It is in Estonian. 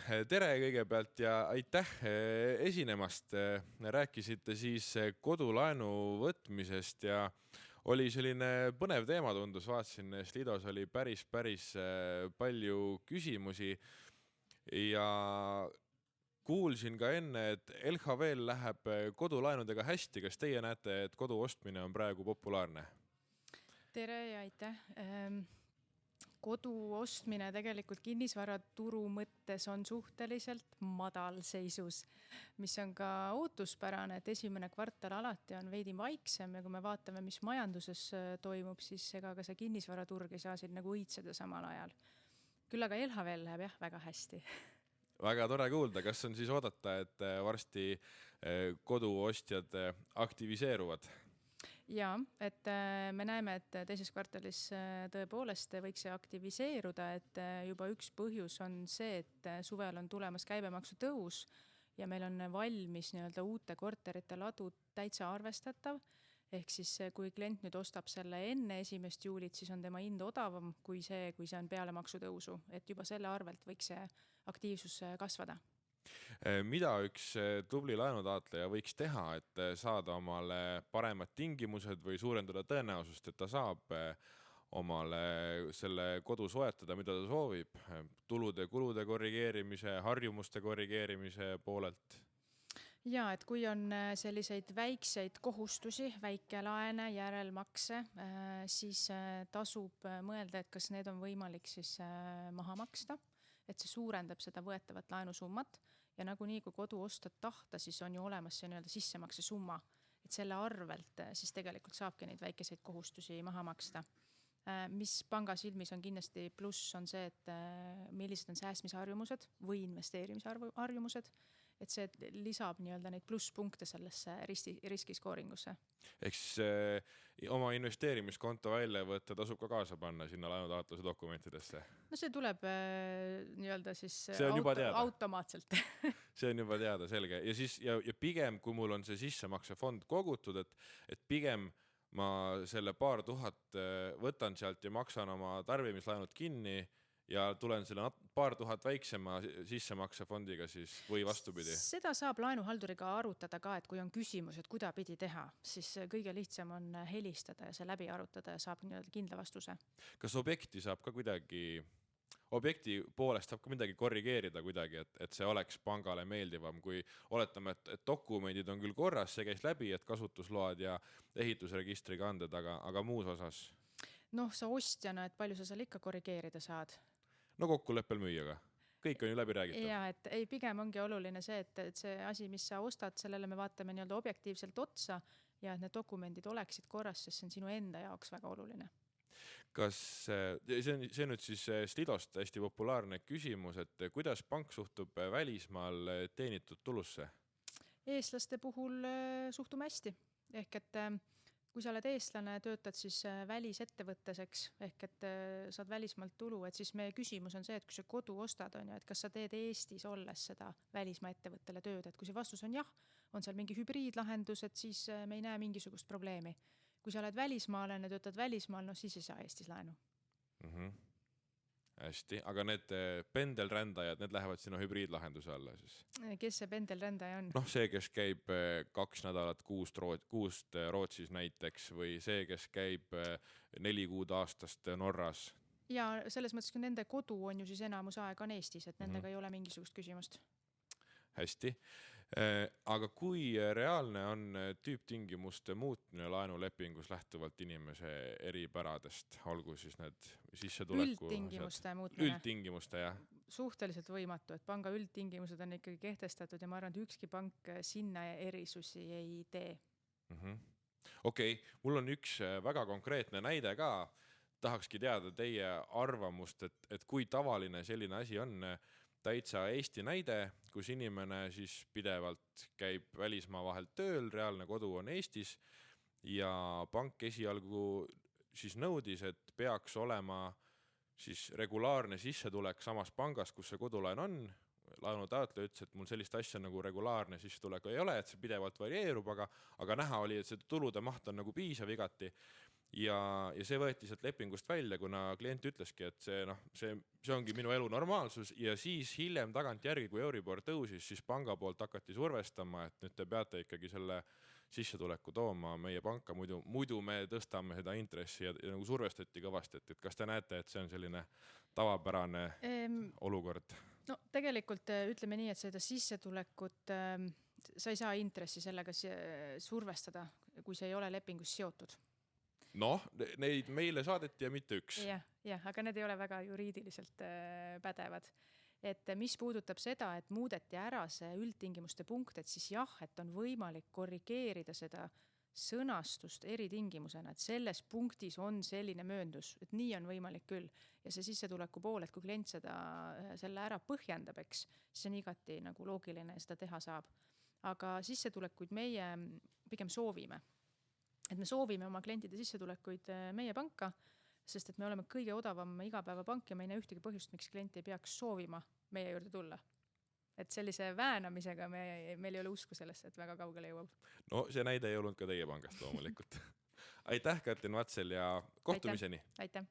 tere kõigepealt ja aitäh esinemast. Rääkisite siis kodulaenu võtmisest ja oli selline põnev teema tundus. Vaatasin, Slidos oli päris palju küsimusi ja kuulsin ka enne, et LHV-l läheb kodulaenudega hästi. Kas teie näete, et kodu ostmine on praegu populaarne? Tere ja aitäh. Kodu ostmine tegelikult kinnisvaraturu mõttes on suhteliselt madal seisus, mis on ka ootuspärane, et esimene kvartal alati on veidi vaiksem ja kui me vaatame, mis majanduses toimub, siis ega ka see kinnisvaraturg ei saa siin nagu õitseda samal ajal. Küll aga LHV-l läheb jah väga hästi. Väga tore kuulda. Kas on siis oodata, et varsti koduostjad aktiviseeruvad? Ja, et me näeme, et teises kvartalis tõepoolest võiks see aktiviseeruda, et juba üks põhjus on see, et suvel on tulemas käibemaksu tõus ja meil on valmis nii-öelda uute korterite ladu täitsa arvestatav. Ehk siis kui klient nüüd ostab selle enne 1. juulit, siis on tema hind odavam kui see on peale maksutõusu, et juba selle arvelt võiks see aktiivsus kasvada. Mida üks tubli laenutaotleja võiks teha, et saada omale paremad tingimused või suurendada tõenäosust, et ta saab omale selle kodu soetada, mida ta soovib, tulude, kulude korrigeerimise, harjumuste korrigeerimise poolelt? Ja, et kui on selliseid väikseid kohustusi, väikelaene, järelmakse, siis tasub mõelda, et kas need on võimalik siis maha maksta. Et see suurendab seda võetavat laenusummat ja nagunii, kui kodu osta tahta, siis on ju olemas see nii-öelda sissemakse summa. Et selle arvelt siis tegelikult saabki neid väikeseid kohustusi maha maksta. Mis panga silmis on kindlasti pluss on see, et millised on säästmisharjumused või investeerimisharjumused, et see lisab nii-öelda neid plusspunkte sellesse riskiskooringusse. Eks oma investeerimiskonto väljavõtte tasub ka kaasa panna sinna laenutaotluse dokumentidesse? No see tuleb nii-öelda siis automaatselt. See on juba teada, selge. Ja pigem, kui mul on see sissemaksefond kogutud, et pigem ma selle paar tuhat võtan sealt ja maksan oma tarbimislaenud kinni ja tulen selle paar tuhat väiksema sissemaksefondiga siis või vastupidi? Seda saab laenuhalduriga arutada ka, et kui on küsimus, et kuida pidi teha, siis kõige lihtsam on helistada ja see läbi arutada ja saab kindla vastuse. Kas objekti saab ka kuidagi, objekti poolest saab ka midagi korrigeerida kuidagi, et see oleks pangale meeldivam, kui oletame, et dokumendid on küll korras, see käis läbi, et kasutusload ja ehitusregistri kanded, aga muus osas? Noh, sa ostjana, et palju sa seal ikka korrigeerida saad? No kokkuleppel müüjaga. Kõik on ju läbi räägitud. Ja, et ei, pigem ongi oluline see, et see asi, mis sa ostad, sellele me vaatame nii-öelda objektiivselt otsa ja et need dokumendid oleksid korras, sest see on sinu enda jaoks väga oluline. Kas see on nüüd siis Slidost hästi populaarne küsimus, et kuidas pank suhtub välismaal teenitud tulusse? Eestlaste puhul suhtume hästi. Ehk et kui sa oled eestlane, töötad siis välisettevõtteseks, ehk et saad välismaalt tulu, et siis meie küsimus on see, et kui sa kodu ostad, et kas sa teed Eestis olles seda välismaa ettevõttele tööd, et kui see vastus on jah, on seal mingi hübriidlahendus, et siis me ei näe mingisugust probleemi. Kui sa oled välismaalane, töötad välismaal, no siis ei saa Eestis laenu. Hästi, aga need pendelrändajad, need lähevad sinna hübriidlahenduse alla siis? Kes see pendelrändaja on? Noh, see, kes käib 2 nädalat kuust Rootsis näiteks või see, kes käib 4 kuud aastast Norras. Ja selles mõttes, kui nende kodu on ju siis enamus aega on Eestis, et nendega ei ole mingisugust küsimust. Hästi. Aga kui reaalne on tüüptingimuste muutmine laenulepingus lähtuvalt inimese eripäradest, olgu siis need sissetuleku... Üldtingimuste muutmine. Üldtingimuste, jah. Suhteliselt võimatu, et panga üldtingimused on ikkagi kehtestatud ja ma arvan, et ükski pank sinna erisusi ei tee. Okei, mul on üks väga konkreetne näide ka. Tahakski teada teie arvamust, et kui tavaline selline asi on. Täitsa Eesti näide, kus inimene siis pidevalt käib välismaa vahel tööl, reaalne kodu on Eestis ja pank esialgu siis nõudis, et peaks olema siis regulaarne sissetulek samas pangas, kus see kodulaen on. Laenutaotleja ütles, et mul sellist asja nagu regulaarne sissetulek ei ole, et see pidevalt varieerub, aga näha oli, et see tulude maht on nagu piisav igati. ja see võeti sealt lepingust välja, kuna klient ütleski, et see ongi minu elu normaalsus ja siis hiljem tagantjärgi, kui Euribor tõusis, siis panga poolt hakati survestama, et nüüd te peate ikkagi selle sissetuleku tooma meie panka, muidu me tõstame seda intressi ja nagu survestati kõvasti, et kas te näete, et see on selline tavapärane olukord? No tegelikult ütleme nii, et seda sissetulekut sa ei saa intressi sellega survestada, kui see ei ole lepingus seotud. Neid meile saadeti ja mitte üks. Jah, aga need ei ole väga juriidiliselt pädevad. Et mis puudutab seda, et muudeti ära see üldtingimuste punkt, et siis jah, et on võimalik korrigeerida seda sõnastust eritingimusena, et selles punktis on selline mööndus, et nii on võimalik küll. Ja see sissetuleku pool, et kui klient selle ära põhjendab, eks, siis on igati nagu loogiline ja seda teha saab. Aga sissetulekuid meie pigem soovime. Et me soovime oma klientide sissetulekuid meie panka, sest et me oleme kõige odavam igapäevapank ja me ei näe ühtegi põhjust, miks klient ei peaks soovima meie juurde tulla. Et sellise väänamisega meil ei ole usku sellesse, et väga kaugele jõuab. No see näide ei olnud ka teie pangast loomulikult. Aitäh, Katrin Vatsel ja kohtumiseni! Aitäh!